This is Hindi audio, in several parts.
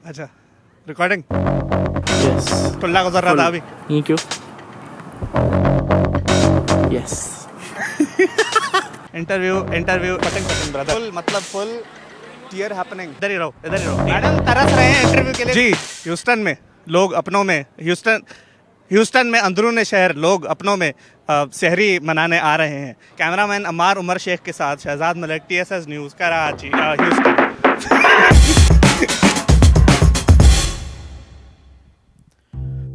अच्छा, रिकॉर्डिंग Yes. टुल्ला गुजर रहा था अभी. ये क्यों? Yes. Interview cutting brother. Full मतलब फुल टीयर हैपनिंग. इधर ही रहो. मैडम तरस रहे हैं इंटरव्यू के लिए. जी, ह्यूस्टन में लोग अपनों में ह्यूस्टन में अंदरूनी शहर लोग अपनों में शहरी मनाने आ रहे हैं. कैमरामैन अमार उमर शेख के साथ Shahzad Malik, TSS news, Karachi, Houston.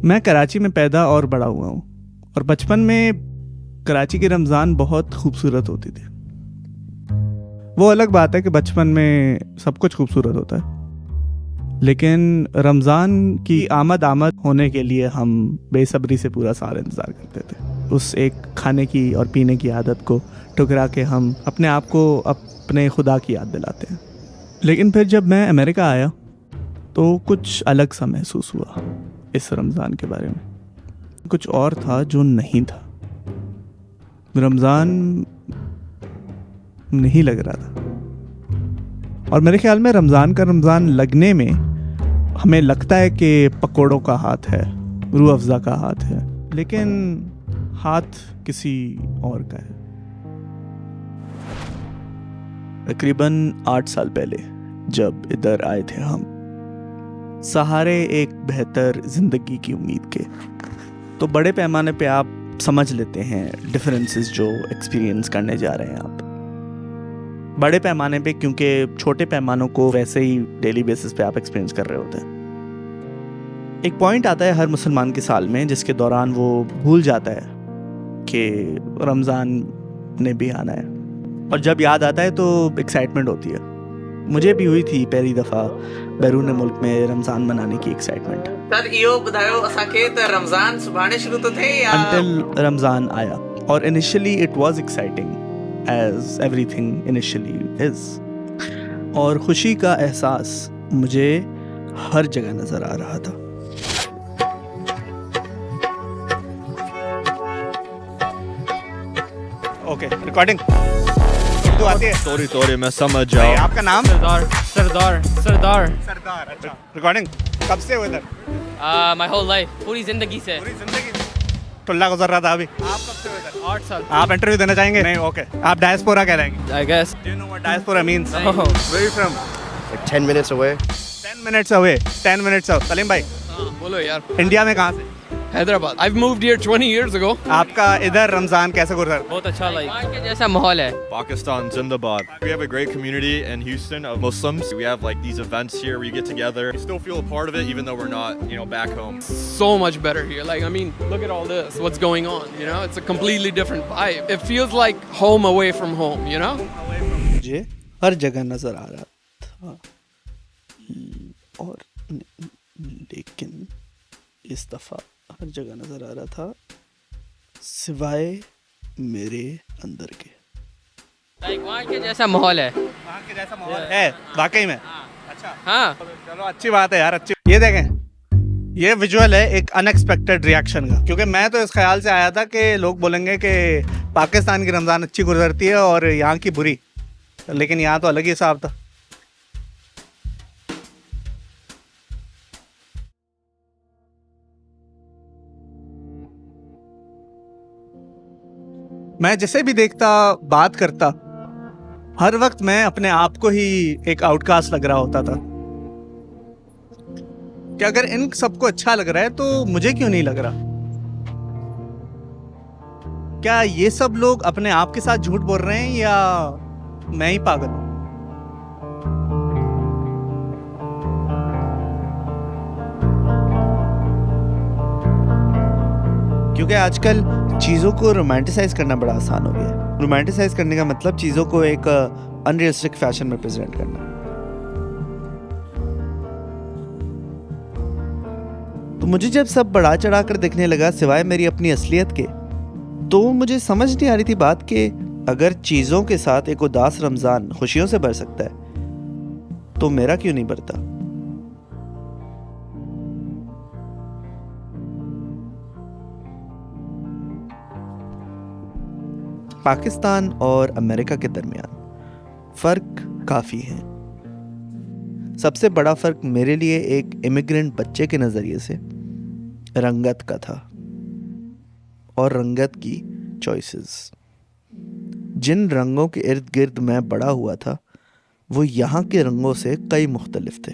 मैं कराची में पैदा और बड़ा हुआ हूँ और बचपन में कराची की रमज़ान बहुत खूबसूरत होती थी. वो अलग बात है कि बचपन में सब कुछ खूबसूरत होता है, लेकिन रमज़ान की आमद होने के लिए हम बेसब्री से पूरा साल इंतज़ार करते थे. उस एक खाने की और पीने की आदत को ठुकरा के हम अपने आप को अपने खुदा की याद दिलाते हैं. लेकिन फिर जब मैं अमेरिका आया तो कुछ अलग सा महसूस हुआ. इस रमज़ान के बारे में कुछ और था जो नहीं था. रमज़ान नहीं लग रहा था और मेरे ख्याल में रमज़ान लगने में हमें लगता है कि पकोड़ों का हाथ है, रूह अफ़ज़ा का हाथ है, लेकिन हाथ किसी और का है. तकरीबन 8 साल पहले जब इधर आए थे हम सहारे एक बेहतर ज़िंदगी की उम्मीद के, तो बड़े पैमाने पे आप समझ लेते हैं डिफरेंसेस जो एक्सपीरियंस करने जा रहे हैं आप. बड़े पैमाने पे, क्योंकि छोटे पैमानों को वैसे ही डेली बेसिस पे आप एक्सपीरियंस कर रहे होते हैं. एक पॉइंट आता है हर मुसलमान के साल में जिसके दौरान वो भूल जाता है कि रमज़ान ने भी आना है, और जब याद आता है तो एक्साइटमेंट होती है. मुझे भी हुई थी पहली दफ़ा बैरून मुल्क में रमज़ान मनाने की एक्साइटमेंट. सर इहो ॿुधायो असांखे त रमज़ान सुभाणे शुरू तो थे या Until रमज़ान आया, और initially it was exciting as everything initially is, और खुशी का एहसास मुझे हर जगह नज़र आ रहा था. ओके, रिकॉर्डिंग तो आती है. सॉरी मैं समझ जाओ. आपका नाम? सरदार. अच्छा, रिकॉर्डिंग कब से हो इधर? My whole life, पूरी जिंदगी से. पूरी जिंदगी टुल्ला गुजर रहा था अभी. आप कब से हो इधर? 8 साल. आप इंटरव्यू देना चाहेंगे? नहीं, ओके. आप डायस्पोरा कह रहेंगे? I guess. Do you know what diaspora means? Oh. Where are you from? Like 10 minutes away. 10 minutes away. 10 minutes away. Salim भाई, बोलो यार. इंडिया में कहाँ से? Hyderabad. I've moved here 20 years ago. आपका इधर रमज़ान कैसे गुजर? बहुत अच्छा लगा. के जैसा माहौल है. Pakistan Zindabad. We have a great community in Houston of Muslims. We have like these events here where you get together. You still feel a part of it even though we're not, back home. So much better here. Like, I mean, look at all this. What's going on? It's a completely different vibe. It feels like home away from home. मुझे हर जगह नज़र आ रहा था, और लेकिन इस दफ़ा हर जगह नज़र आ रहा था सिवाय मेरे अंदर के. Like, वहाँ के जैसा माहौल है. वहाँ के जैसा माहौल है वाकई में. अच्छा, हाँ. चलो अच्छी बात है यार, अच्छी. ये देखें, ये विजुअल है एक अनएक्सपेक्टेड रिएक्शन का, क्योंकि मैं तो इस ख्याल से आया था कि लोग बोलेंगे कि पाकिस्तान की रमज़ान अच्छी गुजरती है और यहाँ की बुरी, लेकिन यहाँ तो अलग ही हिसाब था. मैं जैसे भी देखता, बात करता, हर वक्त मैं अपने आप को ही एक आउटकास्ट लग रहा होता था कि अगर इन सबको अच्छा लग रहा है तो मुझे क्यों नहीं लग रहा. क्या ये सब लोग अपने आप के साथ झूठ बोल रहे हैं या मैं ही पागल हूं? क्योंकि आजकल चीज़ों को रोमांटिसाइज करना बड़ा आसान हो गया है. रोमांटिसाइज करने का मतलब चीज़ों को एक अनरियलिस्टिक फैशन में प्रेजेंट करना. तो मुझे जब सब बढ़ा चढ़ा कर दिखने लगा सिवाय मेरी अपनी असलियत के, तो मुझे समझ नहीं आ रही थी बात कि अगर चीज़ों के साथ एक उदास रमज़ान खुशियों से भर सकता है तो मेरा क्यों नहीं भरता. पाकिस्तान और अमेरिका के दरमियान फ़र्क काफ़ी है. सबसे बड़ा फ़र्क मेरे लिए एक इमिग्रेंट बच्चे के नज़रिए से रंगत का था और रंगत की चॉइसेस। जिन रंगों के इर्द गिर्द मैं बड़ा हुआ था वो यहाँ के रंगों से कई मुख्तलिफ थे।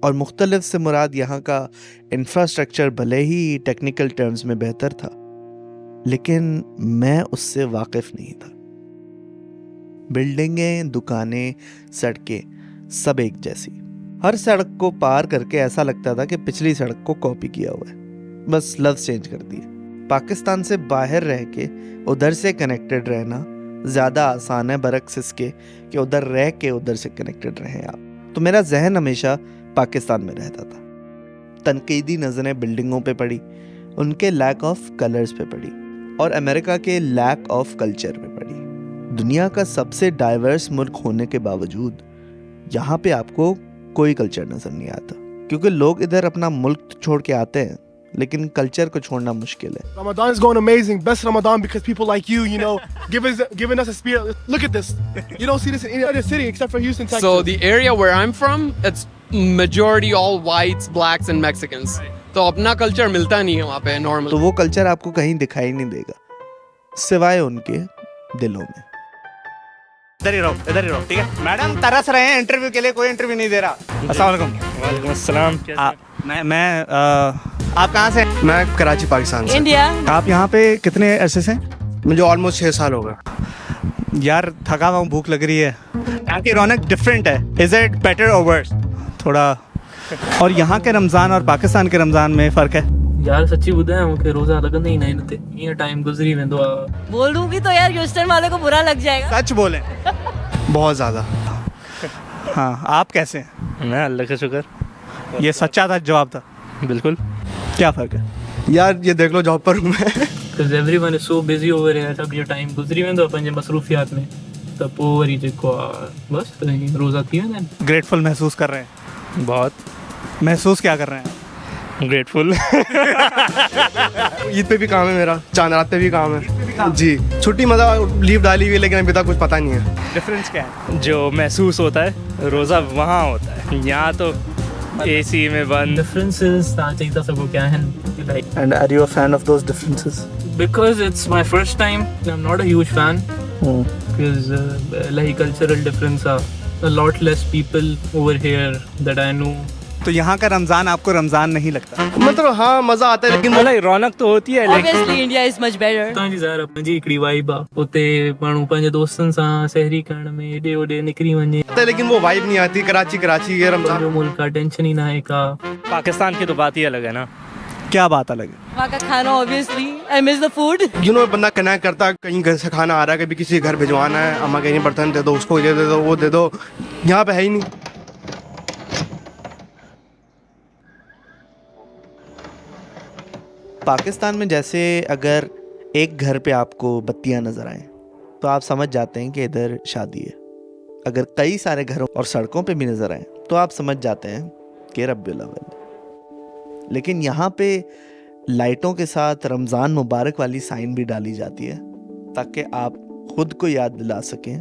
और मुख्तलिफ से मुराद यहाँ का इंफ्रास्ट्रक्चर भले ही टेक्निकल टर्म्स में बेहतर था, लेकिन मैं उससे वाकिफ नहीं था। बिल्डिंगें, दुकानें, सड़कें सब एक जैसी। हर सड़क को पार करके ऐसा लगता था कि पिछली सड़क को कॉपी किया हुआ है, बस लफ्ज़ चेंज कर दिए। पाकिस्तान से बाहर रह के उधर से कनेक्टेड रहना ज़्यादा आसान है बरक्स इसके कि उधर रह के उधर से कनेक्टेड रहें आप। तो मेरा जहन हमेशा पाकिस्तान में रहता था। तनकीदी नज़रें बिल्डिंगों पे पड़ी, उनके लैक ऑफ कलर्स पे पड़ी, और अमेरिका के लैक ऑफ कल्चर पे पड़ी। दुनिया का सबसे डाइवर्स मुल्क होने के बावजूद यहाँ पे आपको कोई कल्चर नज़र नहीं आता, क्योंकि लोग इधर अपना मुल्क छोड़ के आते हैं लेकिन कल्चर को छोड़ना मुश्किल है। Ramadan is going amazing. Best Ramadan because people like you know, giving us a spirit. Look at this. You don't see this in any other city except for Houston, Texas. So the area where I'm from, it's majority all whites, blacks and Mexicans. तो अपना कल्चर मिलता नहीं है वहाँ पे नॉर्मल। तो वो कल्चर आपको कहीं दिखाई नहीं देगा सिवाय उनके दिलों में। इधर ही रहो, ठीक है। मैडम तरस रहे हैं इंटरव्यू के लिए, कोई इंटरव्यू नहीं दे रहा। अस्सलाम वालेकुम। वालेकुम अस्सलाम। आप कहाँ से? मैं कराची पाकिस्तान से। इंडिया। आप यहाँ पे कितने अरसे से? मुझे ऑलमोस्ट 6 साल हो गए। यार थका हुआ हूँ, भूख लग रही है। यहाँ की रौनक डिफरेंट है। इज इट बेटर और वर्स? थोड़ा। और यहाँ के रमज़ान और पाकिस्तान के रमज़ान में फ़र्क है? यार सच्ची ॿुधायां मूंखे रोज़ा लॻंदा ई न आहिनि हिते, ईअं टाइम गुज़री वेंदो आहे। बोल दूंगी तो यार ह्यूस्टन वाले को बुरा लग जाएगा। सच बोलें। बहुत ज़्यादा। हाँ, आप कैसे हैं? मैं अल्लाह का शुक्र। ये सच्चा था जवाब था। बिल्कुल। क्या फ़र्क है? यार ये देख लो जॉब पर हूँ मैं। Because everyone is so busy over here, सब जो टाइम गुज़री वेंदो आहे पंहिंजे मसरूफ़ियात में, त पोइ वरी जेको आहे बसि रोज़ा थी वेंदा आहिनि। ग्रेटफुल महसूस कर रहे हैं? बहुत। महसूस क्या कर रहे हैं? ग्रेटफुल। ईद पे भी काम है मेरा, चांद रात पे भी काम है जी। छुट्टी मतलब लीव डाली हुई है लेकिन अभी तक कुछ पता नहीं है। डिफरेंस क्या है? जो महसूस होता है रोज़ा वहाँ होता है, यहाँ तो एसी में बंद। डिफरेंसेस तव्हां चई था सघो क्या आहिनि? Like And are you a fan of those differences? because it's my first time, I'm not a huge fan. Because like cultural difference are a lot less people over here that I know. तो यहाँ का रमज़ान आपको रमज़ान नहीं लगता? मतलब हाँ मज़ा आता है लेकिन मतलब रौनक तो होती है लेकिन Obviously India is much better. तव्हांजी ज़ाहिर पंहिंजी हिकिड़ी वाइब आहे, उते माण्हू पंहिंजे दोस्तनि सां सहरी करण में एॾे ओॾे निकिरी वञे, लेकिन वो वाइब नहीं आती। कराची ये रमजान पंहिंजो मुल्क आहे, टेंशन ही ना आहे का। पाकिस्तान की तो बात ही अलग है ना। क्या बात अलग है? वहाँ का खाना obviously I miss the food. बंदा कनेक्ट करता है, कहीं घर से खाना आ रहा है, कभी किसी के घर भिजवाना है, अम्मा कहीं बर्तन दे दो, उसको ये दे दो, वो दे दो। यहाँ पे है ही नहीं। पाकिस्तान में जैसे अगर एक घर पे आपको बत्तियां नजर आए तो आप समझ जाते हैं कि इधर शादी है। अगर कई सारे घरों और सड़कों पे भी नजर आए तो आप समझ जाते हैं कि रब्बिउल अव्वल। लेकिन यहाँ पे लाइटों के साथ रमज़ान मुबारक वाली साइन भी डाली जाती है ताकि आप खुद को याद दिला सकें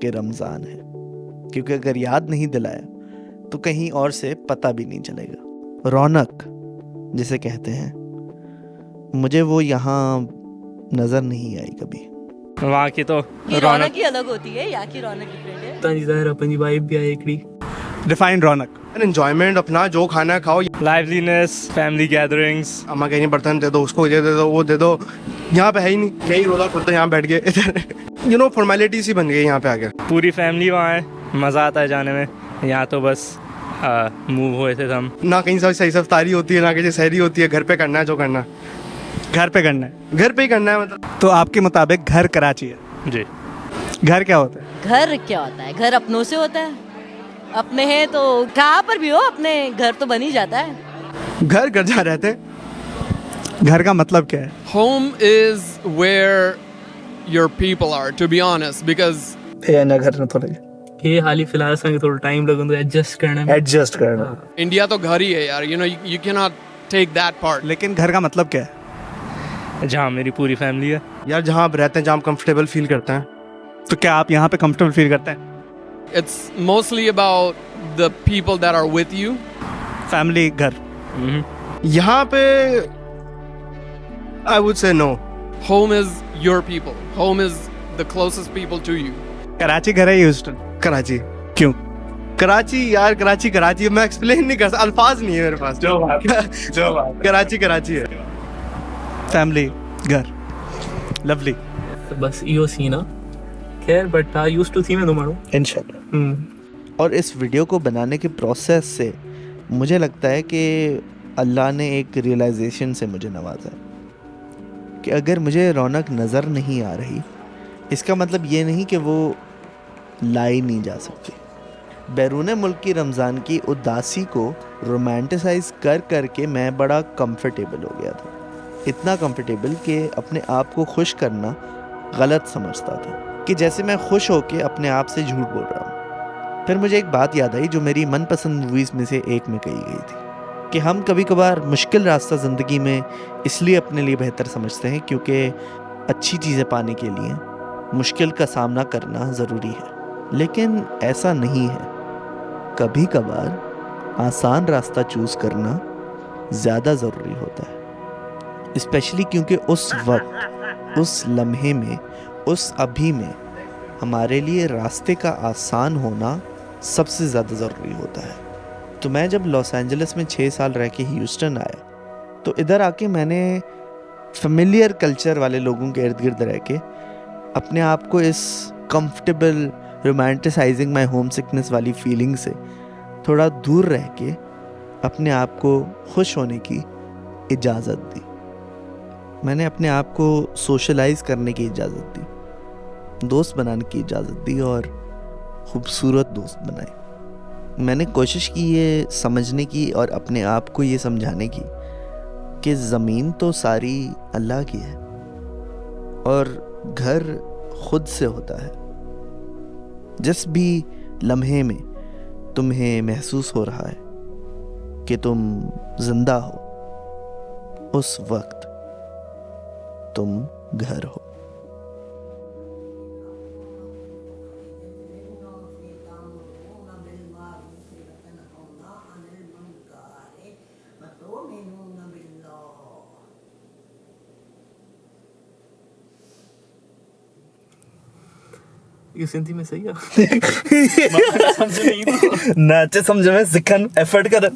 कि रमज़ान है, क्योंकि अगर याद नहीं दिलाया तो कहीं और से पता भी नहीं चलेगा। रौनक जिसे कहते हैं, मुझे वो यहाँ नज़र नहीं आई कभी। वहाँ की तो रौनक ही अलग होती है, यहाँ की रौनक डिफरेंट है। तव्हांजी ज़ाहिर पंहिंजी वाइब भी आहे हिकिड़ी। डिफाइन रौनक। एंजॉयमेंट अपना, जो खाना खाओ, लाइवलीनेस, फैमिली गैदरिंग्स। अम्मा कहीं बर्तन दे दो, उसको ये दे दो, वो दे दो। यहाँ पे है ही नहीं। यही रोज़ा खुद तो यहाँ बैठ गए इधर फॉर्मेलिटी सी बन गई यहाँ पे आके। पूरी फैमिली वहाँ है, मज़ा आता है जाने में। यहाँ तो बस मूव हुए थे हम। ना कहीं से सही सफ्तारी होती है, ना कहीं सहरी होती है। घर पे करना है जो करना है, घर पे करना है। घर पे ही करना है मतलब। तो आपके मुताबिक घर कराची है? जी। घर क्या होता है? घर क्या होता है? घर अपनों से होता है। अपने हैं तो कहाँ पर भी हो, अपने घर तो बन ही जाता है। घर घर जहाँ रहते हैं। घर का मतलब क्या है? Home is where your people are, to be honest, because घर न थोड़े ये हाली फिलहाल असांखे थोरो टाइम लॻंदो एडजस्ट करण में। एडजस्ट करना। India तो घर ही है यार, you cannot take that part. लेकिन घर का मतलब क्या है? जहाँ मेरी पूरी फैमिली है। यार जहाँ आप रहते हैं, जहाँ आप कंफर्टेबल फील करते हैं, तो क्या आप यहाँ पे कंफर्टेबल फील करते हैं? It's mostly about the people that are with you. Family, घर. यहाँ पे I would say no. Home is your people. Home is the closest people to you. Karachi घर है, ह्यूस्टन? कराची. क्यों? कराची यार, कराची कराची है, मैं एक्सप्लेन नहीं कर सकता, अल्फाज नहीं है मेरे पास. जो बात कराची कराची है. फैमिली, घर. लवली. तो बस इहो सीन आहे. खैर बट हा यूज्ड टू थी में माण्हू. इंशाल्लाह. और इस वीडियो को बनाने के प्रोसेस से मुझे लगता है कि अल्लाह ने एक रियलाइजेशन से मुझे नवाजा है कि अगर मुझे रौनक नज़र नहीं आ रही, इसका मतलब ये नहीं कि वो लाई नहीं जा सकती. बैरून मुल्क की रमज़ान की उदासी को रोमांटिसाइज कर करके मैं बड़ा कंफर्टेबल हो गया था. इतना कंफर्टेबल कि अपने आप को खुश करना गलत समझता था, कि जैसे मैं खुश होके अपने आप से झूठ बोल रहा हूँ. फिर मुझे एक बात याद आई जो मेरी मनपसंद मूवीज़ में से एक में कही गई थी कि हम कभी कभार मुश्किल रास्ता ज़िंदगी में इसलिए अपने लिए बेहतर समझते हैं क्योंकि अच्छी चीज़ें पाने के लिए मुश्किल का सामना करना ज़रूरी है. लेकिन ऐसा नहीं है. कभी कभार आसान रास्ता चूज़ करना ज़्यादा ज़रूरी होता है, स्पेशली क्योंकि उस वक्त, उस लम्हे में, उस अभी में हमारे लिए रास्ते का आसान होना सबसे ज़्यादा ज़रूरी होता है. तो मैं जब लॉस एंजलिस में 6 साल रह के ह्यूस्टन आया, तो इधर आके मैंने फेमिलियर कल्चर वाले लोगों के इर्द गिर्द रह के अपने आप को इस comfortable romanticising my home sickness वाली फीलिंग से थोड़ा दूर रह के अपने आप को खुश होने की इजाज़त दी. मैंने अपने आप को सोशलाइज करने की इजाज़त दी, दोस्त बनाने की इजाज़त दी और ख़ूबसूरत दोस्त बनाए. मैंने कोशिश की ये समझने की और अपने आप को ये समझाने की कि ज़मीन तो सारी अल्लाह की है और घर खुद से होता है. जिस भी लम्हे में तुम्हें महसूस हो रहा है कि तुम जिंदा हो, उस वक्त तुम घर हो. ये सिंधी में सही है. नाचे समझ में सिखन एफर्ट कर